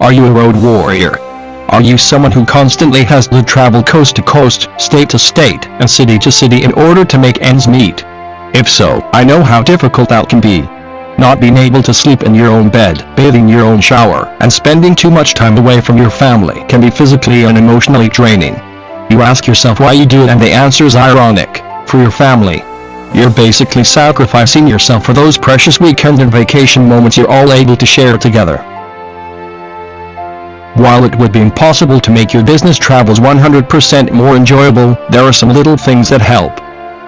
Are you a road warrior? Are you someone who constantly has to travel coast to coast, state to state, and city to city in order to make ends meet? If so, I know how difficult that can be. Not being able to sleep in your own bed, bathing your own shower, and spending too much time away from your family can be physically and emotionally draining. You ask yourself why you do it, and the answer is ironic. For your family. You're basically sacrificing yourself for those precious weekend and vacation moments you're all able to share together. While it would be impossible to make your business travels 100% more enjoyable, there are some little things that help.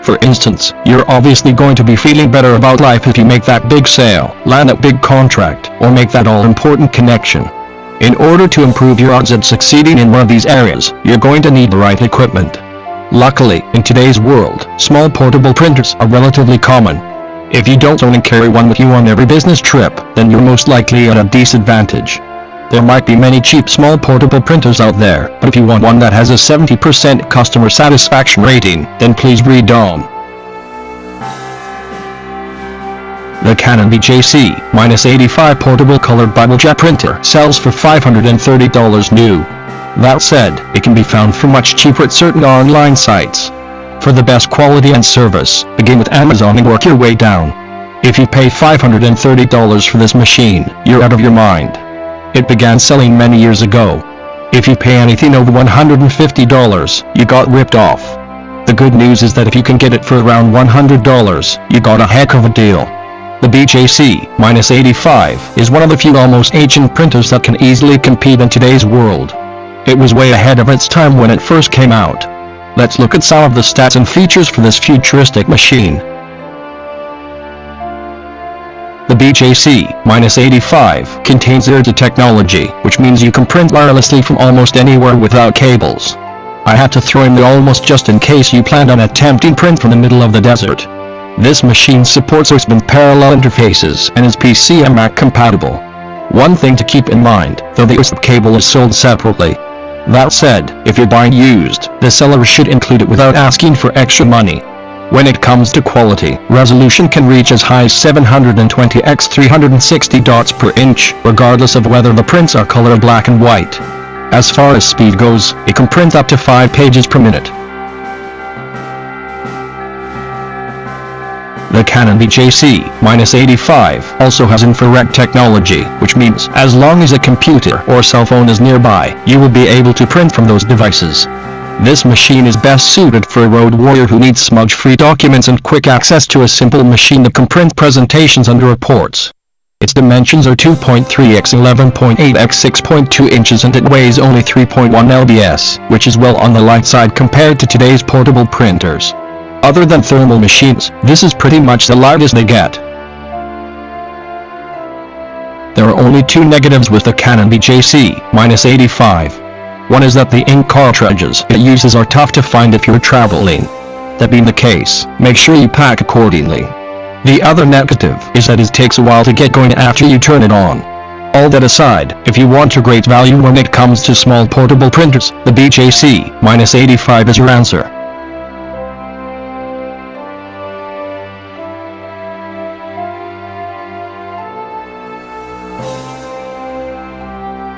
For instance, you're obviously going to be feeling better about life if you make that big sale, land that big contract, or make that all-important connection. In order to improve your odds of succeeding in one of these areas, you're going to need the right equipment. Luckily, in today's world, small portable printers are relatively common. If you don't own and carry one with you on every business trip, then you're most likely at a disadvantage. There might be many cheap small portable printers out there, but if you want one that has a 70% customer satisfaction rating, then please read on. The Canon VJC-85 Portable Color Bible Jet Printer sells for $530 new. That said, it can be found for much cheaper at certain online sites. For the best quality and service, begin with Amazon and work your way down. If you pay $530 for this machine, you're out of your mind. It began selling many years ago. If you pay anything over $150, you got ripped off. The good news is that if you can get it for around $100, you got a heck of a deal. The VJC-85 is one of the few almost ancient printers that can easily compete in today's world. It was way ahead of its time when it first came out. Let's look at some of the stats and features for this futuristic machine. The VJC-85 contains ZeroD technology, which means you can print wirelessly from almost anywhere without cables. I had to throw in the almost just in case you planned on attempting print from the middle of the desert. This machine supports USB parallel interfaces and is PC and Mac compatible. One thing to keep in mind, though, the USB cable is sold separately. That said, if you're buying used, the seller should include it without asking for extra money. When it comes to quality, resolution can reach as high as 720 x 360 dots per inch, regardless of whether the prints are color black and white. As far as speed goes, it can print up to 5 pages per minute. The Canon VJC-85 also has infrared technology, which means as long as a computer or cell phone is nearby, you will be able to print from those devices. This machine is best suited for a road warrior who needs smudge-free documents and quick access to a simple machine that can print presentations and reports. Its dimensions are 2.3 x 11.8 x 6.2 inches and it weighs only 3.1 lbs, which is well on the light side compared to today's portable printers. Other than thermal machines, this is pretty much the lightest they get. There are only 2 negatives with the Canon VJC-85. One is that the ink cartridges it uses are tough to find if you're traveling. That being the case, make sure you pack accordingly. The other negative is that it takes a while to get going after you turn it on. All that aside, if you want a great value when it comes to small portable printers, the VJC-85 is your answer.